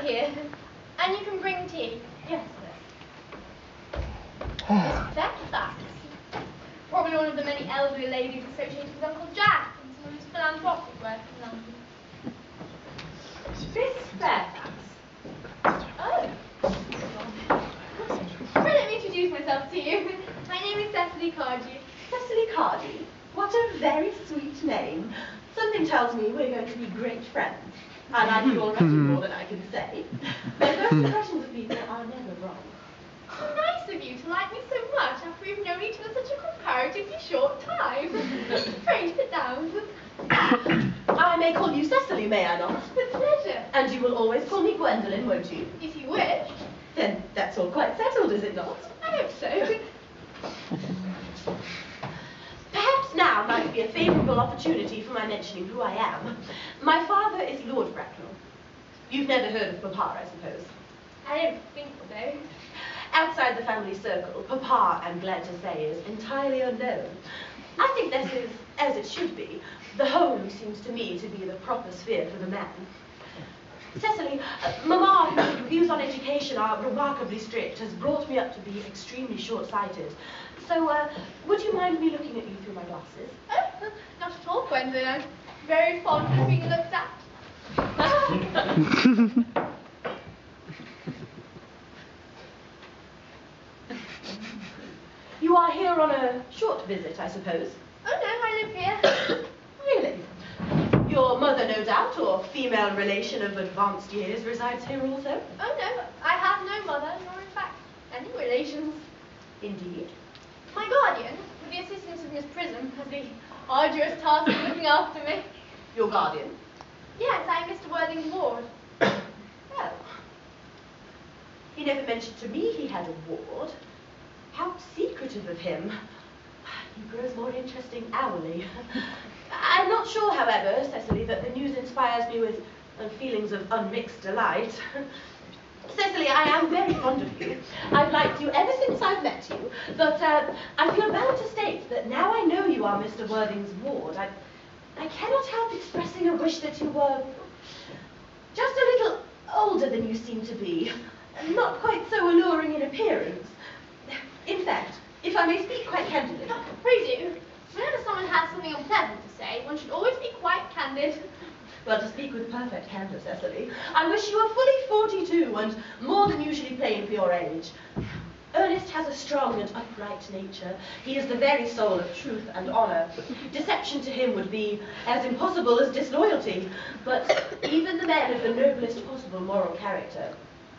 here. And you can bring tea. Yes, Miss Fairfax. Probably one of the many elderly ladies associated with Uncle Jack and some of his philanthropic work in London. Miss Fairfax. Oh. Let me introduce myself to you. My name is Cecily Cardew. Cecily Cardew? What a very sweet name. Something tells me we're going to be great friends. I like you already more than I can say. My first impressions of people are never wrong. How nice of you to like me so much after we've known each other such a comparatively short time. Pray sit down. I may call you Cecily, may I not? With pleasure. And you will always call me Gwendolen, won't you? If you wish. Then that's all quite settled, is it not? I hope so. Perhaps now might be a favourable opportunity for my mentioning who I am. My father is Lord Bracknell. You've never heard of Papa, I suppose? I don't think so. Outside the family circle, Papa, I'm glad to say, is entirely unknown. I think this is as it should be. The home seems to me to be the proper sphere for the man. Cecily, Mamma, whose views on education are remarkably strict, has brought me up to be extremely short-sighted. So, would you mind me looking at you through my glasses? Oh, not at all, Gwendolen. I'm very fond of being looked at. You are here on a short visit, I suppose? Oh, no, I live here. Really? Your mother, no doubt, or female relation of advanced years resides here also? Oh, no, I have no mother, nor in fact any relations. Indeed. My guardian, with the assistance of Miss Prism, has the arduous task of looking after me. Your guardian? Yes, I am Mr. Worthing's ward. Well, he never mentioned to me he had a ward. How secretive of him. He grows more interesting hourly. I'm not sure, however, Cecily, that the news inspires me with feelings of unmixed delight. Cecily, I am very fond of you. I've liked you ever since I've met you, but I feel bound to state that now I know you are Mr. Worthing's ward, I cannot help expressing a wish that you were just a little older than you seem to be, not quite so alluring in appearance. In fact, if I may speak quite candidly. Pray do. Whenever someone has something unpleasant to say, one should always be quite candid. Well, to speak with perfect candour, Cecily, I wish you were fully 42 and more than usually plain for your age. Ernest has a strong and upright nature. He is the very soul of truth and honour. Deception to him would be as impossible as disloyalty. But even the men of the noblest possible moral character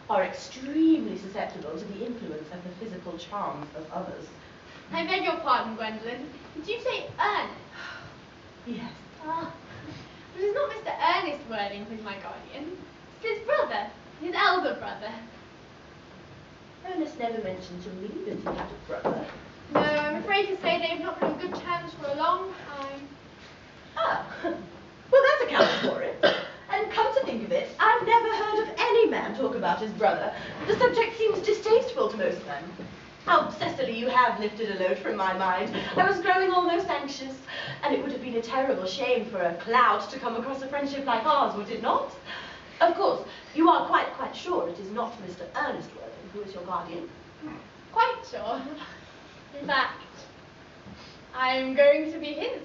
are extremely susceptible to the influence of the physical charms of others. I beg your pardon, Gwendolen. Did you say Ernest? Yes. Ah, but it's not Mr. Ernest Worthing who's my guardian. It's his brother, his elder brother. Ernest never mentioned to me that he had a brother. No, I'm afraid to say they've not been on good terms for a long time. Ah, well that accounts for it. And come to think of it, I've never heard of any man talk about his brother. The subject seems distasteful to most men. Oh, Cecily, you have lifted a load from my mind. I was growing almost anxious, and it would have been a terrible shame for a cloud to come across a friendship like ours, would it not? Of course, you are quite sure it is not Mr. Ernest Worthing who is your guardian? Quite sure. In fact, I am going to be his.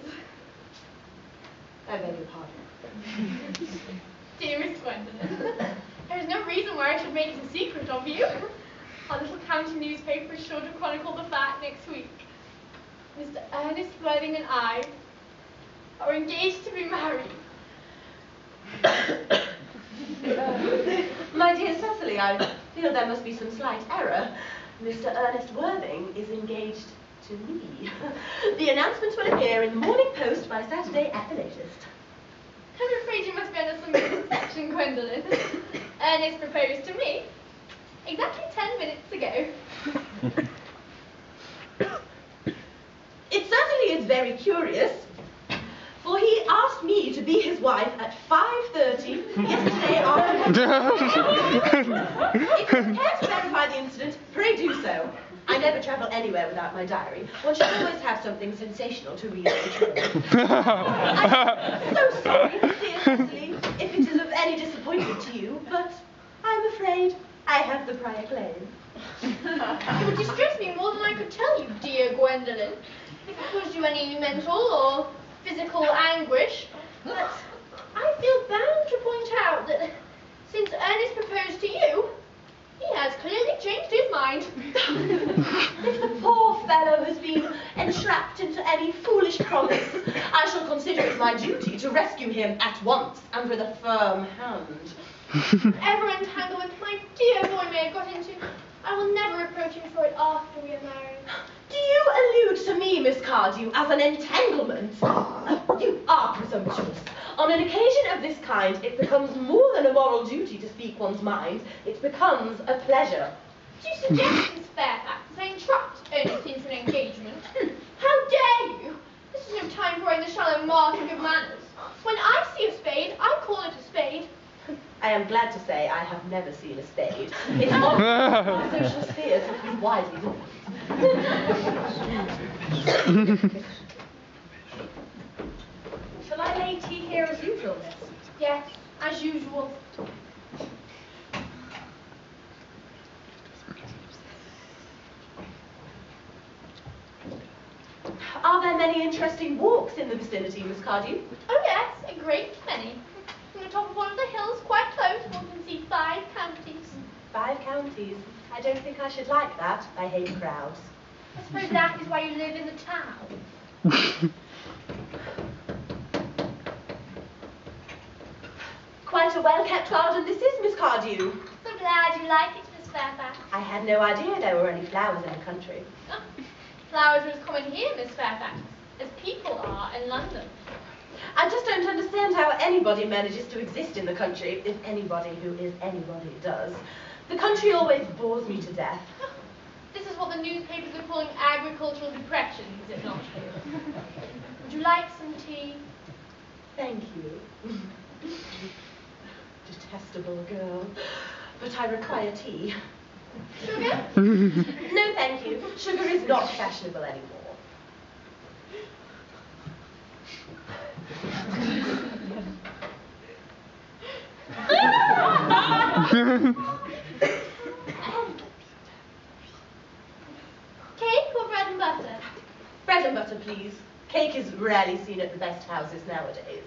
I beg your pardon. Dearest Gwendolen, there is no reason why I should make it a secret of you. Our little county newspaper is sure to chronicle the fact next week. Mr. Ernest Worthing and I are engaged to be married. My dear Cecily, I feel there must be some slight error. Mr. Ernest Worthing is engaged to me. The announcement will appear in the Morning Post by Saturday at the latest. I'm afraid you must be under some misconception, Gwendolen. Ernest proposed to me exactly 10 minutes ago. It certainly is very curious, for he asked me to be his wife at 5:30 yesterday afternoon. If you care to verify the incident, pray do so. I never travel anywhere without my diary. One should always have something sensational to read on the train. I'm so sorry, dear Cecily, if it is of any disappointment to you, but I'm I'm afraid I have the prior claim. It would distress me more than I could tell you, dear Gwendolen, if it caused you any mental or physical anguish. But I feel bound to point out that since Ernest proposed to you, he has clearly changed his mind. If the poor fellow has been entrapped into any foolish promise, I shall consider it my duty to rescue him at once and with a firm hand. Whatever entanglement my dear boy may have got into, I will never reproach him for it after we are married. Do you allude to me, Miss Cardew, as an entanglement? You are presumptuous. On an occasion of this kind, it becomes more than a moral duty to speak one's mind. It becomes a pleasure. Do you suggest, Miss Fairfax, that I entrapped Ernest into an engagement? How dare you? This is no time for the shallow mark of good manners. When I see a spade, I call it a spade. I am glad to say I have never seen a spade. It's not my social spheres have been widely different. Shall I lay tea here as usual, miss? Yes, as usual. Are there many interesting walks in the vicinity, Miss Cardew? Oh yes, a great many. From the top of one of the hills, quite close, one can see 5 counties. 5 counties? I don't think I should like that. I hate crowds. I suppose that is why you live in the town. Quite a well-kept garden this is, Miss Cardew. So glad you like it, Miss Fairfax. I had no idea there were any flowers in the country. Oh, flowers are as common here, Miss Fairfax, as people are in London. I just don't understand how anybody manages to exist in the country, if anybody who is anybody does. The country always bores me to death. This is what the newspapers are calling agricultural depression, is it not? Would you like some tea? Thank you. Detestable girl. But I require tea. Sugar? No, thank you. Sugar is not fashionable anymore. Cake or bread and butter? Bread and butter, please. Cake is rarely seen at the best houses nowadays.